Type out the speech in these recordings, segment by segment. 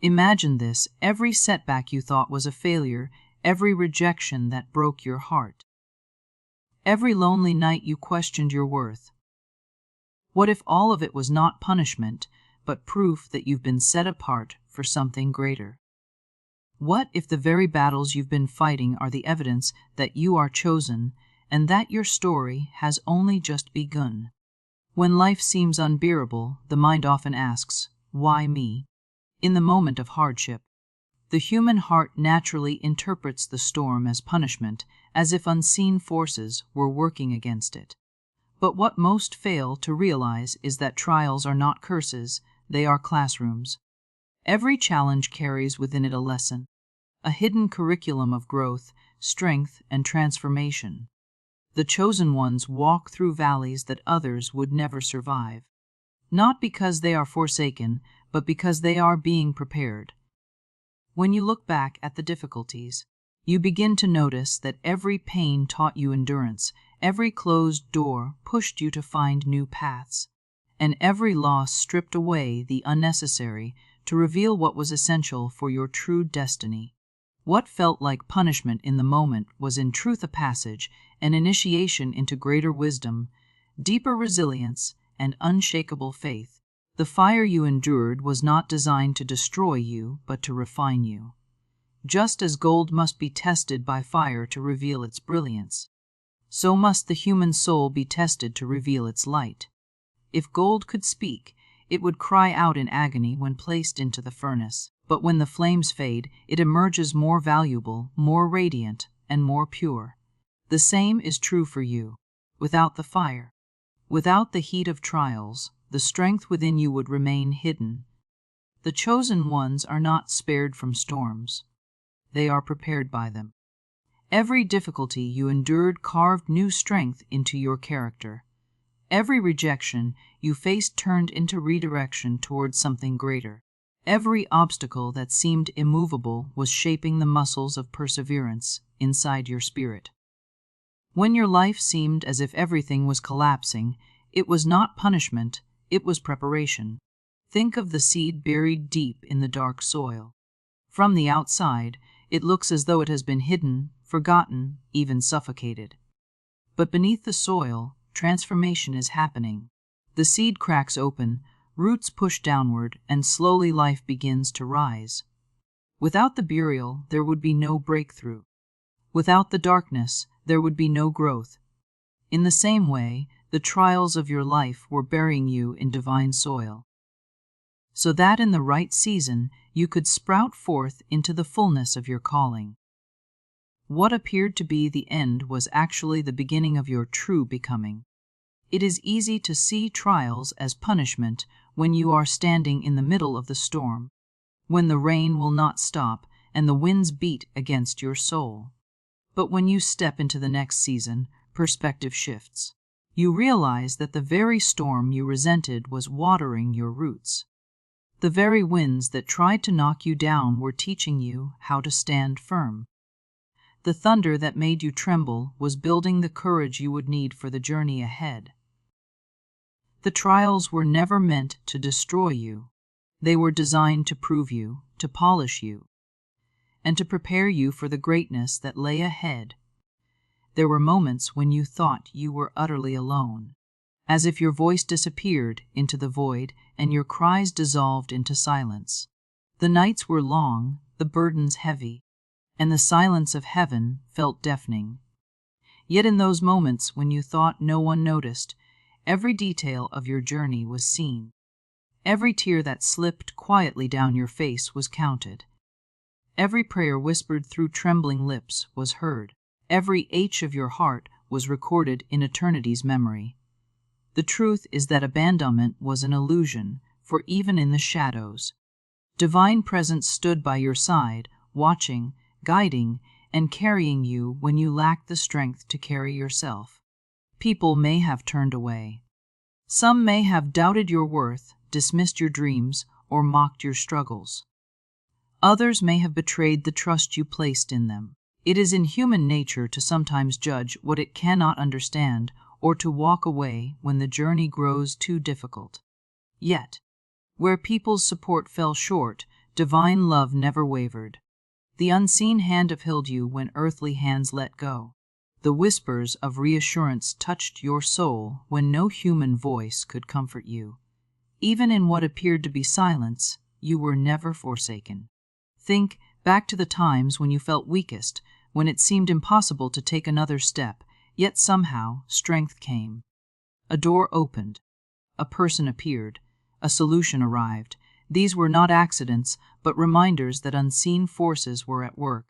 Imagine this: every setback you thought was a failure, every rejection that broke your heart, every lonely night you questioned your worth. What if all of it was not punishment, but proof that you've been set apart for something greater? What if the very battles you've been fighting are the evidence that you are chosen and that your story has only just begun? When life seems unbearable, the mind often asks, "Why me?" In the moment of hardship, the human heart naturally interprets the storm as punishment, as if unseen forces were working against it. But what most fail to realize is that trials are not curses, they are classrooms. Every challenge carries within it a lesson, a hidden curriculum of growth, strength, and transformation. The chosen ones walk through valleys that others would never survive, not because they are forsaken, but because they are being prepared. When you look back at the difficulties, you begin to notice that every pain taught you endurance, every closed door pushed you to find new paths, and every loss stripped away the unnecessary to reveal what was essential for your true destiny. What felt like punishment in the moment was in truth a passage, an initiation into greater wisdom, deeper resilience, and unshakable faith. The fire you endured was not designed to destroy you, but to refine you. Just as gold must be tested by fire to reveal its brilliance, so must the human soul be tested to reveal its light. If gold could speak, it would cry out in agony when placed into the furnace. But when the flames fade, it emerges more valuable, more radiant, and more pure. The same is true for you. Without the fire, without the heat of trials, the strength within you would remain hidden. The chosen ones are not spared from storms. They are prepared by them. Every difficulty you endured carved new strength into your character. Every rejection you faced turned into redirection towards something greater. Every obstacle that seemed immovable was shaping the muscles of perseverance inside your spirit. When your life seemed as if everything was collapsing, it was not punishment, it was preparation. Think of the seed buried deep in the dark soil. From the outside, it looks as though it has been hidden, forgotten, even suffocated. But beneath the soil, transformation is happening. The seed cracks open, roots push downward, and slowly life begins to rise. Without the burial, there would be no breakthrough. Without the darkness, there would be no growth. In the same way, the trials of your life were burying you in divine soil, so that in the right season you could sprout forth into the fullness of your calling. What appeared to be the end was actually the beginning of your true becoming. It is easy to see trials as punishment when you are standing in the middle of the storm, when the rain will not stop and the winds beat against your soul. But when you step into the next season, perspective shifts. You realize that the very storm you resented was watering your roots. The very winds that tried to knock you down were teaching you how to stand firm. The thunder that made you tremble was building the courage you would need for the journey ahead. The trials were never meant to destroy you. They were designed to prove you, to polish you, and to prepare you for the greatness that lay ahead. There were moments when you thought you were utterly alone, as if your voice disappeared into the void and your cries dissolved into silence. The nights were long, the burdens heavy, and the silence of heaven felt deafening. Yet in those moments when you thought no one noticed, every detail of your journey was seen. Every tear that slipped quietly down your face was counted. Every prayer whispered through trembling lips was heard. Every ache of your heart was recorded in eternity's memory. The truth is that abandonment was an illusion, for even in the shadows, divine presence stood by your side, watching, guiding, and carrying you when you lacked the strength to carry yourself. People may have turned away. Some may have doubted your worth, dismissed your dreams, or mocked your struggles. Others may have betrayed the trust you placed in them. It is in human nature to sometimes judge what it cannot understand, or to walk away when the journey grows too difficult. Yet, where people's support fell short, divine love never wavered. The unseen hand upheld you when earthly hands let go. The whispers of reassurance touched your soul when no human voice could comfort you. Even in what appeared to be silence, you were never forsaken. Think back to the times when you felt weakest, when it seemed impossible to take another step, yet somehow strength came. A door opened. A person appeared. A solution arrived. These were not accidents, but reminders that unseen forces were at work,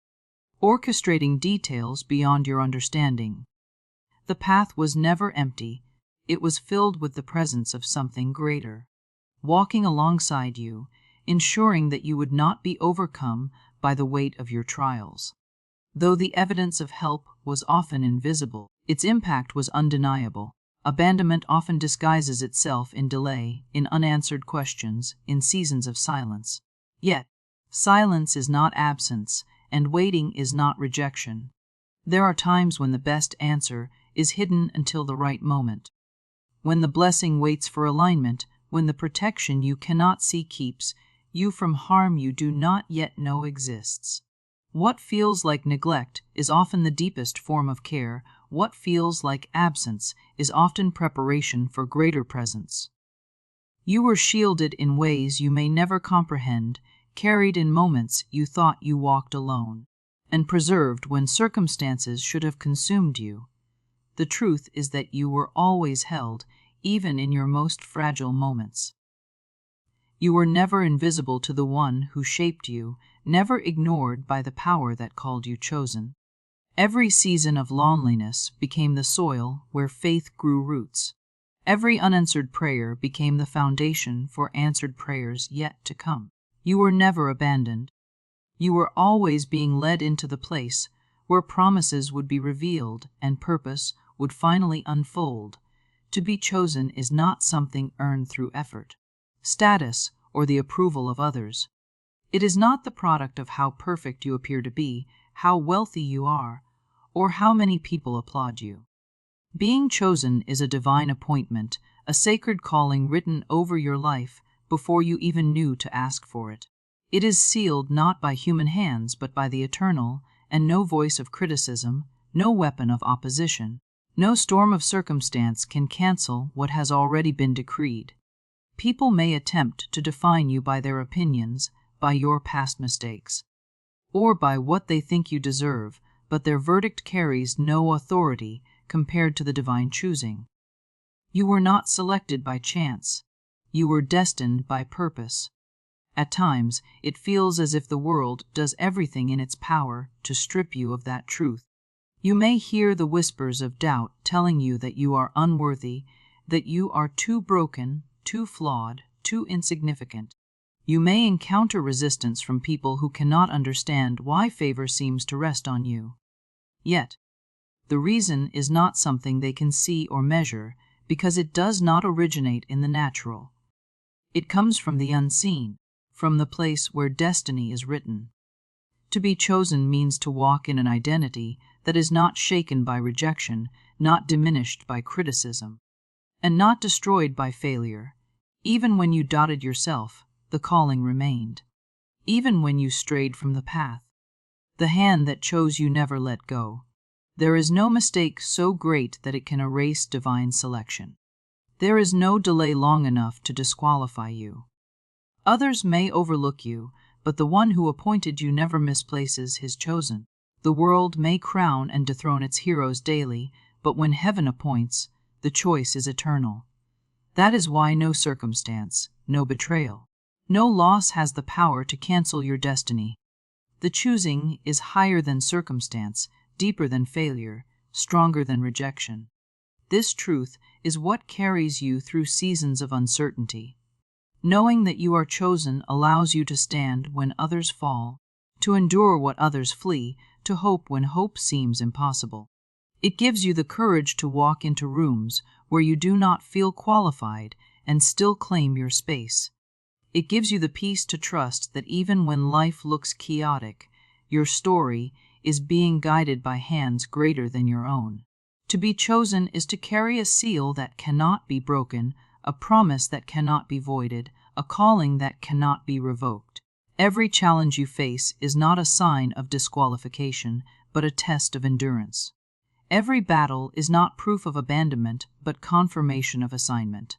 orchestrating details beyond your understanding. The path was never empty. It was filled with the presence of something greater, walking alongside you, ensuring that you would not be overcome by the weight of your trials. Though the evidence of help was often invisible, its impact was undeniable. Abandonment often disguises itself in delay, in unanswered questions, in seasons of silence. Yet, silence is not absence, and waiting is not rejection. There are times when the best answer is hidden until the right moment. When the blessing waits for alignment, when the protection you cannot see keeps you from harm you do not yet know exists. What feels like neglect is often the deepest form of care. What feels like absence is often preparation for greater presence. You were shielded in ways you may never comprehend, carried in moments you thought you walked alone, and preserved when circumstances should have consumed you. The truth is that you were always held, even in your most fragile moments. You were never invisible to the one who shaped you, never ignored by the power that called you chosen. Every season of loneliness became the soil where faith grew roots. Every unanswered prayer became the foundation for answered prayers yet to come. You were never abandoned. You were always being led into the place where promises would be revealed and purpose would finally unfold. To be chosen is not something earned through effort, status, or the approval of others. It is not the product of how perfect you appear to be, how wealthy you are, or how many people applaud you. Being chosen is a divine appointment, a sacred calling written over your life before you even knew to ask for it. It is sealed not by human hands but by the eternal, and no voice of criticism, no weapon of opposition, no storm of circumstance can cancel what has already been decreed. People may attempt to define you by their opinions, by your past mistakes, or by what they think you deserve, but their verdict carries no authority compared to the divine choosing. You were not selected by chance. You were destined by purpose. At times, it feels as if the world does everything in its power to strip you of that truth. You may hear the whispers of doubt telling you that you are unworthy, that you are too broken, too flawed, too insignificant. You may encounter resistance from people who cannot understand why favor seems to rest on you. Yet, the reason is not something they can see or measure, because it does not originate in the natural. It comes from the unseen, from the place where destiny is written. To be chosen means to walk in an identity that is not shaken by rejection, not diminished by criticism, and not destroyed by failure. Even when you doubted yourself, the calling remained. Even when you strayed from the path, the hand that chose you never let go. There is no mistake so great that it can erase divine selection. There is no delay long enough to disqualify you. Others may overlook you, but the one who appointed you never misplaces his chosen. The world may crown and dethrone its heroes daily, but when heaven appoints, the choice is eternal. That is why no circumstance, no betrayal, no loss has the power to cancel your destiny. The choosing is higher than circumstance, deeper than failure, stronger than rejection. This truth is what carries you through seasons of uncertainty. Knowing that you are chosen allows you to stand when others fall, to endure what others flee, to hope when hope seems impossible. It gives you the courage to walk into rooms where you do not feel qualified and still claim your space. It gives you the peace to trust that even when life looks chaotic, your story is being guided by hands greater than your own. To be chosen is to carry a seal that cannot be broken, a promise that cannot be voided, a calling that cannot be revoked. Every challenge you face is not a sign of disqualification, but a test of endurance. Every battle is not proof of abandonment, but confirmation of assignment.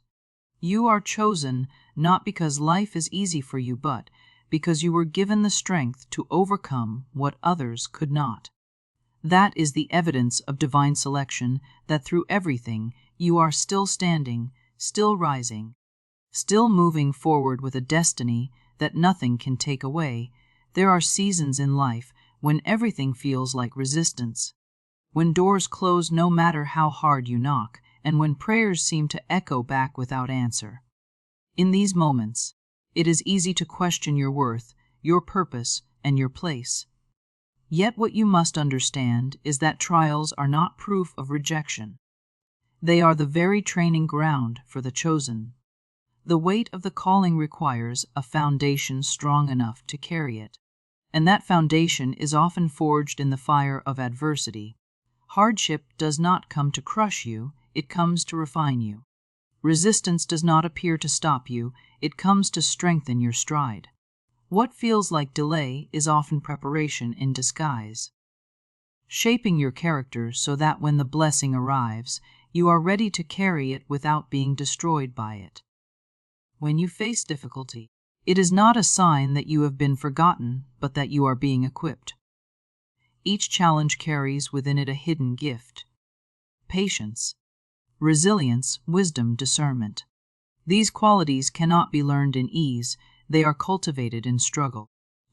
You are chosen not because life is easy for you, but because you were given the strength to overcome what others could not. That is the evidence of divine selection, that through everything you are still standing, still rising, still moving forward with a destiny that nothing can take away. There are seasons in life when everything feels like resistance, when doors close no matter how hard you knock, and when prayers seem to echo back without answer. In these moments, it is easy to question your worth, your purpose, and your place. Yet what you must understand is that trials are not proof of rejection. They are the very training ground for the chosen. The weight of the calling requires a foundation strong enough to carry it, and that foundation is often forged in the fire of adversity. Hardship does not come to crush you, it comes to refine you. Resistance does not appear to stop you, it comes to strengthen your stride. What feels like delay is often preparation in disguise, shaping your character so that when the blessing arrives, you are ready to carry it without being destroyed by it. When you face difficulty, it is not a sign that you have been forgotten, but that you are being equipped. Each challenge carries within it a hidden gift: patience, resilience, wisdom, discernment. These qualities cannot be learned in ease, they are cultivated in struggle.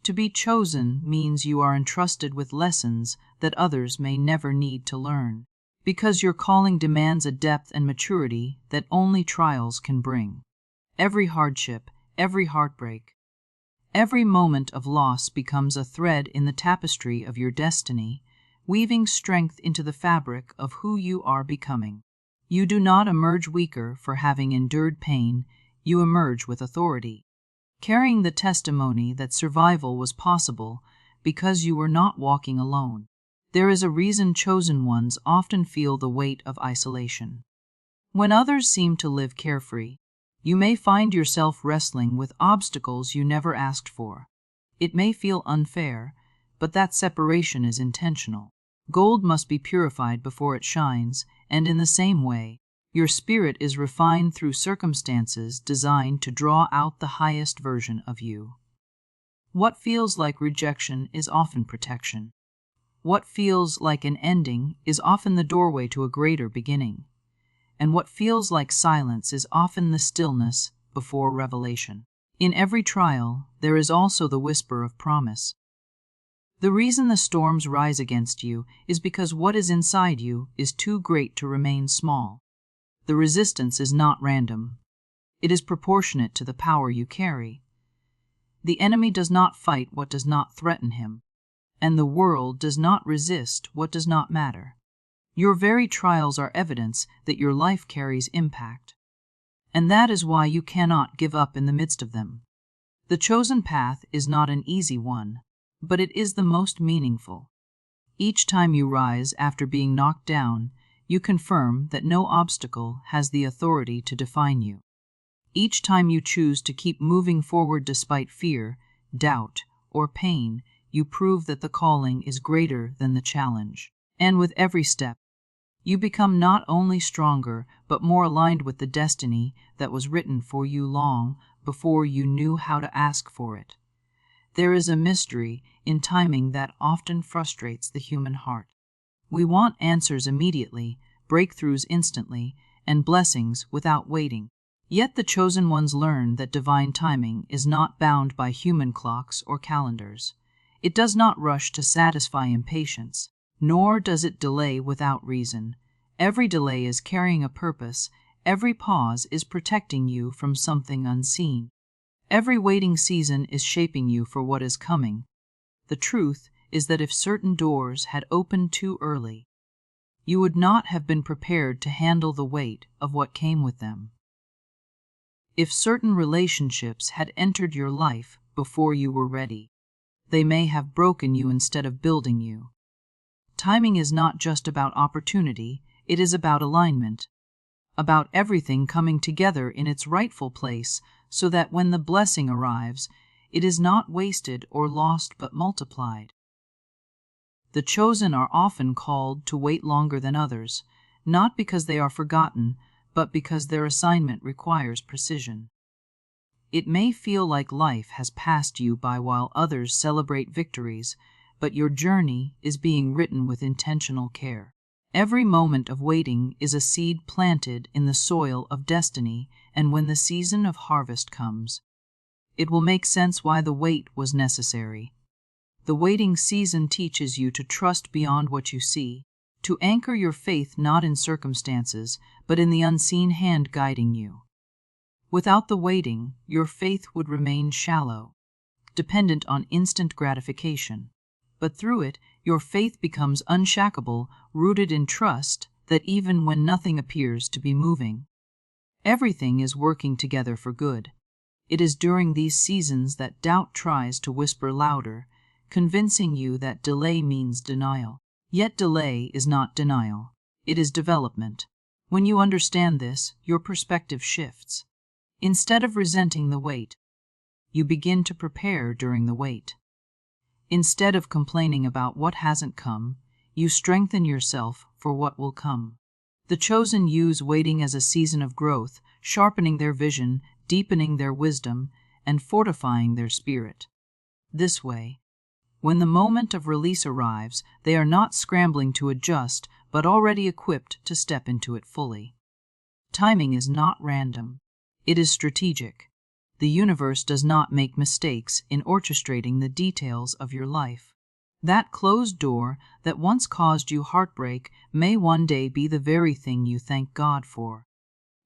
To be chosen means you are entrusted with lessons that others may never need to learn, because your calling demands a depth and maturity that only trials can bring. Every hardship, every heartbreak, every moment of loss becomes a thread in the tapestry of your destiny, weaving strength into the fabric of who you are becoming. You do not emerge weaker for having endured pain, you emerge with authority, carrying the testimony that survival was possible because you were not walking alone. There is a reason chosen ones often feel the weight of isolation. When others seem to live carefree, you may find yourself wrestling with obstacles you never asked for. It may feel unfair, but that separation is intentional. Gold must be purified before it shines, and in the same way, your spirit is refined through circumstances designed to draw out the highest version of you. What feels like rejection is often protection. What feels like an ending is often the doorway to a greater beginning. And what feels like silence is often the stillness before revelation. In every trial, there is also the whisper of promise. The reason the storms rise against you is because what is inside you is too great to remain small. The resistance is not random. It is proportionate to the power you carry. The enemy does not fight what does not threaten him, and the world does not resist what does not matter. Your very trials are evidence that your life carries impact, and that is why you cannot give up in the midst of them. The chosen path is not an easy one, but it is the most meaningful. Each time you rise after being knocked down, you confirm that no obstacle has the authority to define you. Each time you choose to keep moving forward despite fear, doubt, or pain, you prove that the calling is greater than the challenge. And with every step, you become not only stronger, but more aligned with the destiny that was written for you long before you knew how to ask for it. There is a mystery in timing that often frustrates the human heart. We want answers immediately, breakthroughs instantly, and blessings without waiting. Yet the chosen ones learn that divine timing is not bound by human clocks or calendars. It does not rush to satisfy impatience, nor does it delay without reason. Every delay is carrying a purpose, every pause is protecting you from something unseen. Every waiting season is shaping you for what is coming. The truth is that if certain doors had opened too early, you would not have been prepared to handle the weight of what came with them. If certain relationships had entered your life before you were ready, they may have broken you instead of building you. Timing is not just about opportunity, it is about alignment, about everything coming together in its rightful place so that when the blessing arrives, it is not wasted or lost but multiplied. The chosen are often called to wait longer than others, not because they are forgotten, but because their assignment requires precision. It may feel like life has passed you by while others celebrate victories, but your journey is being written with intentional care. Every moment of waiting is a seed planted in the soil of destiny, and when the season of harvest comes, it will make sense why the wait was necessary. The waiting season teaches you to trust beyond what you see, to anchor your faith not in circumstances, but in the unseen hand guiding you. Without the waiting, your faith would remain shallow, dependent on instant gratification. But through it, your faith becomes unshakable, rooted in trust that even when nothing appears to be moving, everything is working together for good. It is during these seasons that doubt tries to whisper louder, convincing you that delay means denial. Yet delay is not denial. It is development. When you understand this, your perspective shifts. Instead of resenting the wait, you begin to prepare during the wait. Instead of complaining about what hasn't come, you strengthen yourself for what will come. The chosen use waiting as a season of growth, sharpening their vision, deepening their wisdom, and fortifying their spirit. This way, when the moment of release arrives, they are not scrambling to adjust, but already equipped to step into it fully. Timing is not random. It is strategic. The universe does not make mistakes in orchestrating the details of your life. That closed door that once caused you heartbreak may one day be the very thing you thank God for,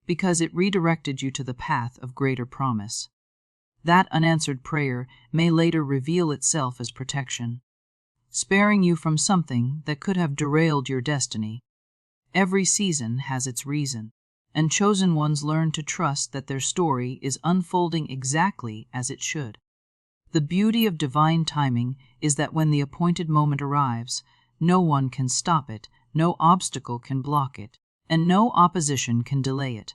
because it redirected you to the path of greater promise. That unanswered prayer may later reveal itself as protection, sparing you from something that could have derailed your destiny. Every season has its reason, and chosen ones learn to trust that their story is unfolding exactly as it should. The beauty of divine timing is that when the appointed moment arrives, no one can stop it, no obstacle can block it, and no opposition can delay it.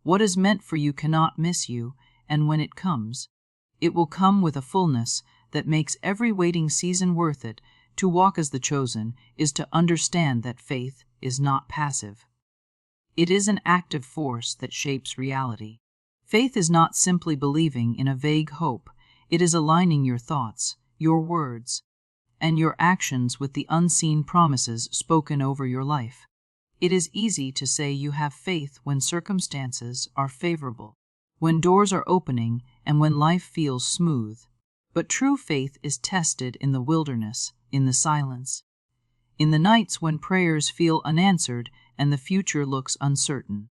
What is meant for you cannot miss you, and when it comes, it will come with a fullness that makes every waiting season worth it. To walk as the chosen is to understand that faith is not passive. It is an active force that shapes reality. Faith is not simply believing in a vague hope. It is aligning your thoughts, your words, and your actions with the unseen promises spoken over your life. It is easy to say you have faith when circumstances are favorable, when doors are opening, and when life feels smooth. But true faith is tested in the wilderness, in the silence, in the nights when prayers feel unanswered and the future looks uncertain.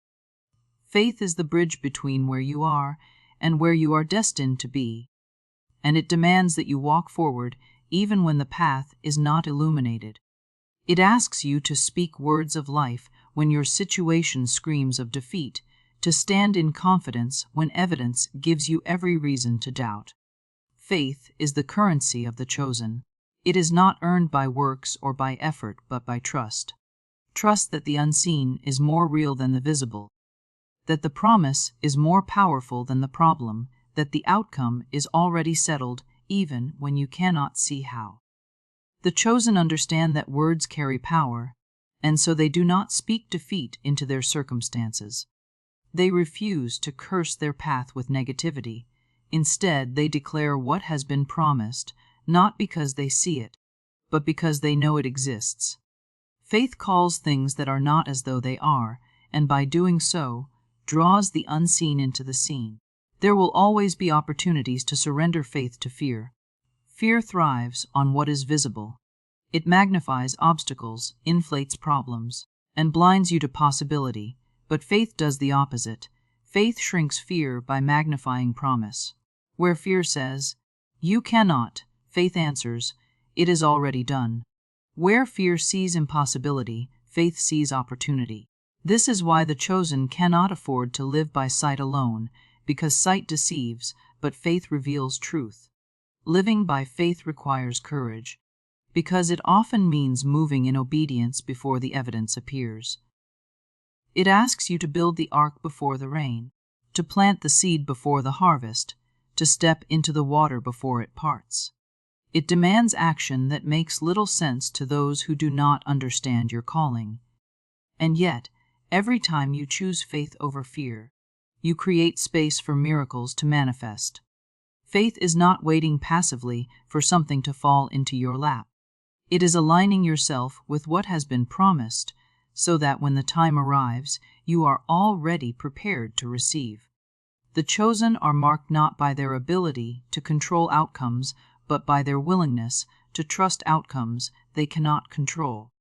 Faith is the bridge between where you are and where you are destined to be, and it demands that you walk forward even when the path is not illuminated. It asks you to speak words of life when your situation screams of defeat, to stand in confidence when evidence gives you every reason to doubt. Faith is the currency of the chosen. It is not earned by works or by effort, but by trust. Trust that the unseen is more real than the visible, that the promise is more powerful than the problem, that the outcome is already settled even when you cannot see how. The chosen understand that words carry power, and so they do not speak defeat into their circumstances. They refuse to curse their path with negativity. Instead, they declare what has been promised, not because they see it, but because they know it exists. Faith calls things that are not as though they are, and by doing so, draws the unseen into the seen. There will always be opportunities to surrender faith to fear. Fear thrives on what is visible. It magnifies obstacles, inflates problems, and blinds you to possibility. But faith does the opposite. Faith shrinks fear by magnifying promise. Where fear says, "You cannot," faith answers, "It is already done." Where fear sees impossibility, faith sees opportunity. This is why the chosen cannot afford to live by sight alone, because sight deceives, but faith reveals truth. Living by faith requires courage, because it often means moving in obedience before the evidence appears. It asks you to build the ark before the rain, to plant the seed before the harvest, to step into the water before it parts. It demands action that makes little sense to those who do not understand your calling. And yet, every time you choose faith over fear, you create space for miracles to manifest. Faith is not waiting passively for something to fall into your lap. It is aligning yourself with what has been promised, so that when the time arrives, you are already prepared to receive. The chosen are marked not by their ability to control outcomes, but by their willingness to trust outcomes they cannot control.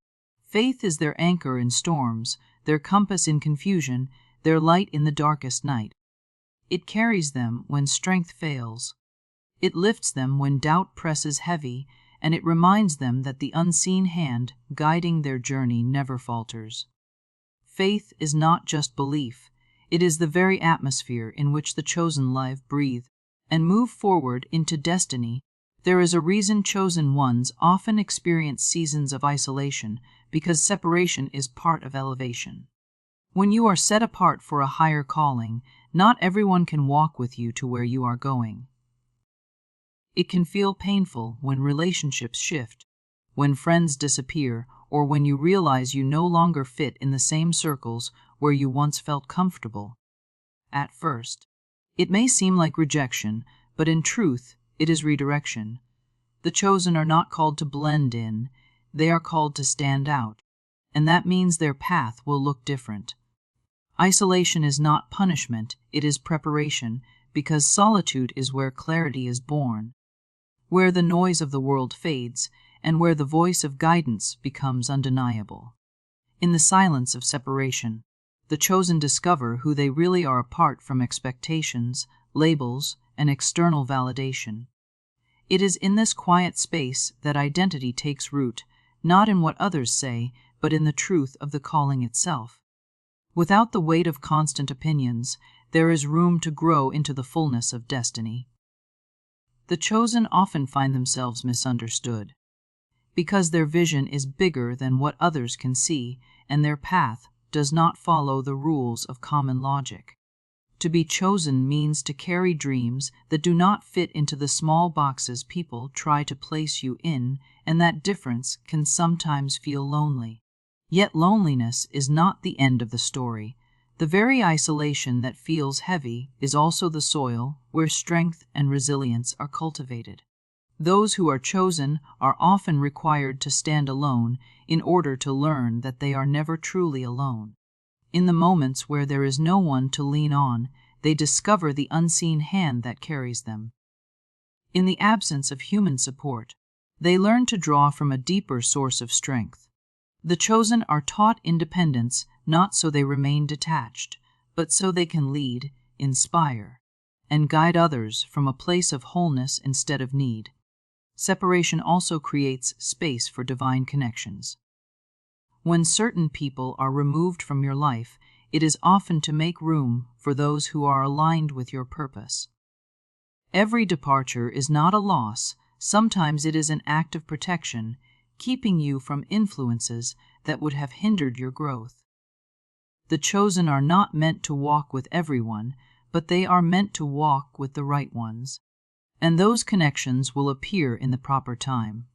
Faith is their anchor in storms, their compass in confusion, their light in the darkest night. It carries them when strength fails. It lifts them when doubt presses heavy, and it reminds them that the unseen hand guiding their journey never falters. Faith is not just belief. It is the very atmosphere in which the chosen live, breathe, and move forward into destiny. There is a reason chosen ones often experience seasons of isolation, because separation is part of elevation. When you are set apart for a higher calling, not everyone can walk with you to where you are going. It can feel painful when relationships shift, when friends disappear, or when you realize you no longer fit in the same circles where you once felt comfortable. At first, it may seem like rejection, but in truth, it is redirection. The chosen are not called to blend in, they are called to stand out, and that means their path will look different. Isolation is not punishment, it is preparation, because solitude is where clarity is born, where the noise of the world fades, and where the voice of guidance becomes undeniable. In the silence of separation, the chosen discover who they really are apart from expectations, labels, and external validation. It is in this quiet space that identity takes root, not in what others say, but in the truth of the calling itself. Without the weight of constant opinions, there is room to grow into the fullness of destiny. The chosen often find themselves misunderstood, because their vision is bigger than what others can see, and their path does not follow the rules of common logic. To be chosen means to carry dreams that do not fit into the small boxes people try to place you in, and that difference can sometimes feel lonely. Yet loneliness is not the end of the story. The very isolation that feels heavy is also the soil where strength and resilience are cultivated. Those who are chosen are often required to stand alone in order to learn that they are never truly alone. In the moments where there is no one to lean on, they discover the unseen hand that carries them. In the absence of human support, they learn to draw from a deeper source of strength. The chosen are taught independence not so they remain detached, but so they can lead, inspire, and guide others from a place of wholeness instead of need. Separation also creates space for divine connections. When certain people are removed from your life, it is often to make room for those who are aligned with your purpose. Every departure is not a loss, sometimes it is an act of protection, keeping you from influences that would have hindered your growth. The chosen are not meant to walk with everyone, but they are meant to walk with the right ones, and those connections will appear in the proper time.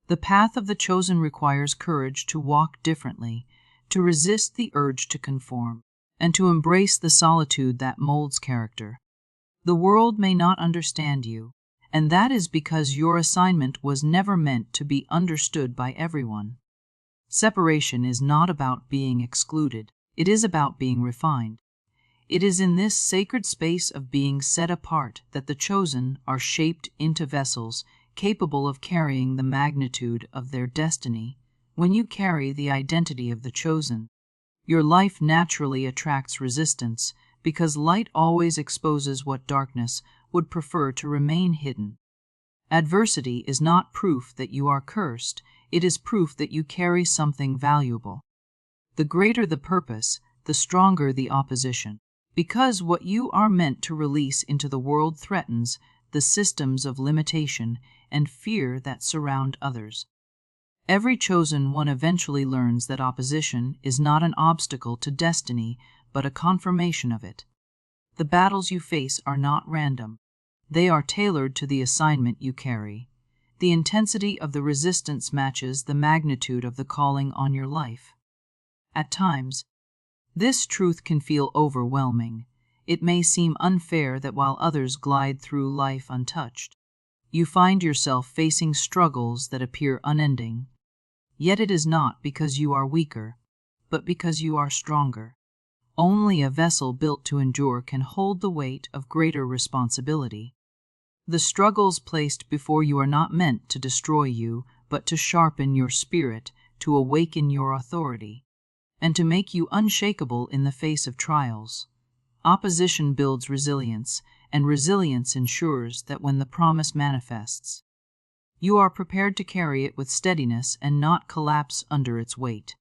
The path of the chosen requires courage to walk differently, to resist the urge to conform, and to embrace the solitude that molds character. The world may not understand you, and that is because your assignment was never meant to be understood by everyone. Separation is not about being excluded, it is about being refined. It is in this sacred space of being set apart that the chosen are shaped into vessels capable of carrying the magnitude of their destiny. When you carry the identity of the chosen, your life naturally attracts resistance, because light always exposes what darkness would prefer to remain hidden. Adversity is not proof that you are cursed, it is proof that you carry something valuable. The greater the purpose, the stronger the opposition, because what you are meant to release into the world threatens the systems of limitation and fear that surround others. Every chosen one eventually learns that opposition is not an obstacle to destiny, but a confirmation of it. The battles you face are not random. They are tailored to the assignment you carry. The intensity of the resistance matches the magnitude of the calling on your life. At times, this truth can feel overwhelming. It may seem unfair that while others glide through life untouched, you find yourself facing struggles that appear unending. Yet it is not because you are weaker, but because you are stronger. Only a vessel built to endure can hold the weight of greater responsibility. The struggles placed before you are not meant to destroy you, but to sharpen your spirit, to awaken your authority, and to make you unshakable in the face of trials. Opposition builds resilience, and resilience ensures that when the promise manifests, you are prepared to carry it with steadiness and not collapse under its weight.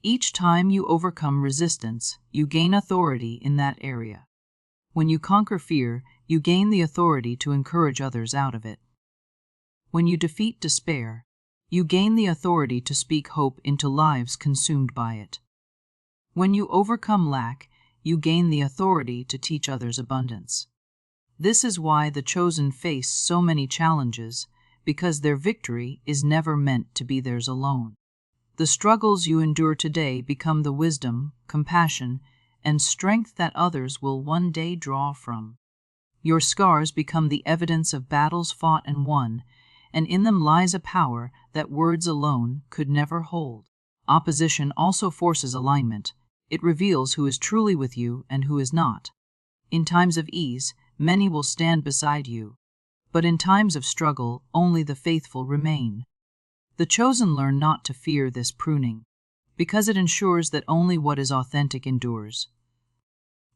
Each time you overcome resistance, you gain authority in that area. When you conquer fear, you gain the authority to encourage others out of it. When you defeat despair, you gain the authority to speak hope into lives consumed by it. When you overcome lack, you gain the authority to teach others abundance. This is why the chosen face so many challenges, because their victory is never meant to be theirs alone. The struggles you endure today become the wisdom, compassion, and strength that others will one day draw from. Your scars become the evidence of battles fought and won, and in them lies a power that words alone could never hold. Opposition also forces alignment. It reveals who is truly with you and who is not. In times of ease, many will stand beside you, but in times of struggle, only the faithful remain. The chosen learn not to fear this pruning, because it ensures that only what is authentic endures.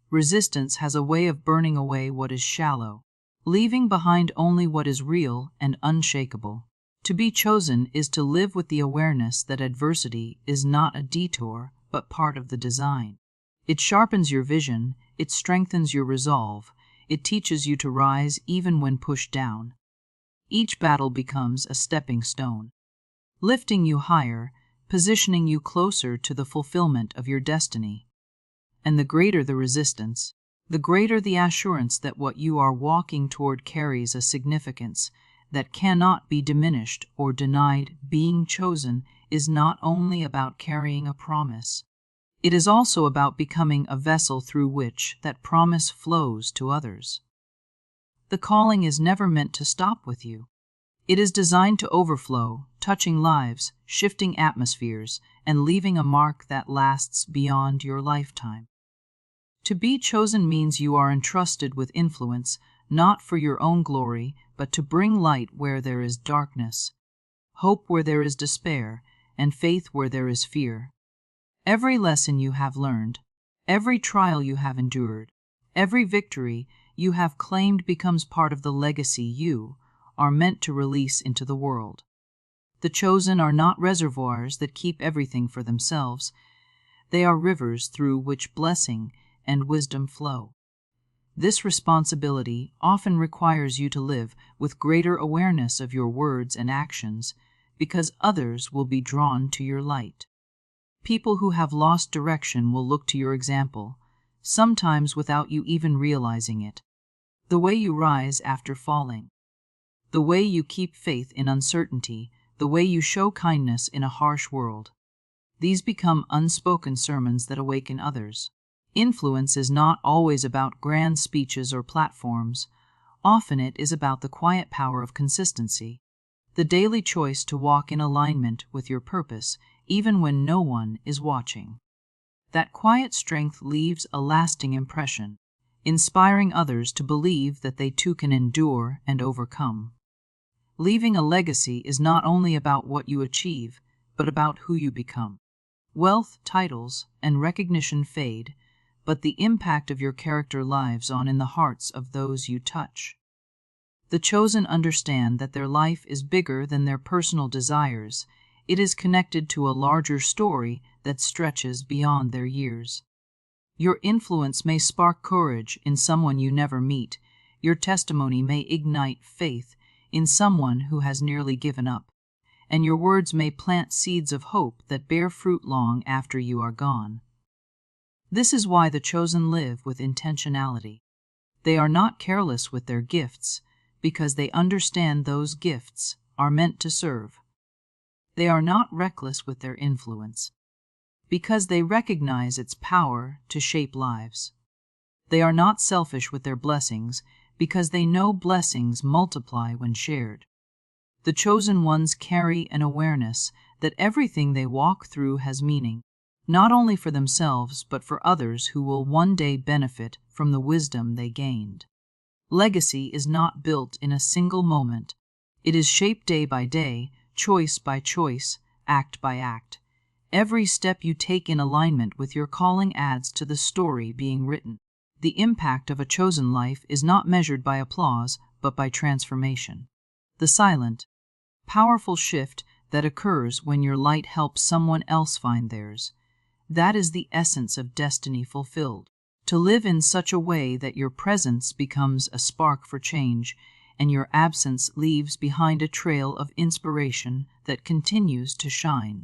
Resistance has a way of burning away what is shallow, leaving behind only what is real and unshakable. To be chosen is to live with the awareness that adversity is not a detour, but part of the design. It sharpens your vision, it strengthens your resolve, it teaches you to rise even when pushed down. Each battle becomes a stepping stone, lifting you higher, positioning you closer to the fulfillment of your destiny. And the greater the resistance, the greater the assurance that what you are walking toward carries a significance that cannot be diminished or denied. Being chosen is not only about carrying a promise. It is also about becoming a vessel through which that promise flows to others. The calling is never meant to stop with you. It is designed to overflow, touching lives, shifting atmospheres, and leaving a mark that lasts beyond your lifetime. To be chosen means you are entrusted with influence, not for your own glory, but to bring light where there is darkness, hope where there is despair, and faith where there is fear. Every lesson you have learned, every trial you have endured, every victory you have claimed becomes part of the legacy you are meant to release into the world. The chosen are not reservoirs that keep everything for themselves. They are rivers through which blessing and wisdom flow. This responsibility often requires you to live with greater awareness of your words and actions, because others will be drawn to your light. People who have lost direction will look to your example, sometimes without you even realizing it. The way you rise after falling, the way you keep faith in uncertainty, the way you show kindness in a harsh world. These become unspoken sermons that awaken others. Influence is not always about grand speeches or platforms. Often it is about the quiet power of consistency, the daily choice to walk in alignment with your purpose, even when no one is watching. That quiet strength leaves a lasting impression, inspiring others to believe that they too can endure and overcome. Leaving a legacy is not only about what you achieve, but about who you become. Wealth, titles, and recognition fade, but the impact of your character lives on in the hearts of those you touch. The chosen understand that their life is bigger than their personal desires. It is connected to a larger story that stretches beyond their years. Your influence may spark courage in someone you never meet. Your testimony may ignite faith in someone who has nearly given up. And your words may plant seeds of hope that bear fruit long after you are gone. This is why the chosen live with intentionality. They are not careless with their gifts because they understand those gifts are meant to serve. They are not reckless with their influence because they recognize its power to shape lives. They are not selfish with their blessings because they know blessings multiply when shared. The chosen ones carry an awareness that everything they walk through has meaning, not only for themselves but for others who will one day benefit from the wisdom they gained. Legacy is not built in a single moment. It is shaped day by day, choice by choice, act by act. Every step you take in alignment with your calling adds to the story being written. The impact of a chosen life is not measured by applause, but by transformation. The silent, powerful shift that occurs when your light helps someone else find theirs. That is the essence of destiny fulfilled. To live in such a way that your presence becomes a spark for change and your absence leaves behind a trail of inspiration that continues to shine.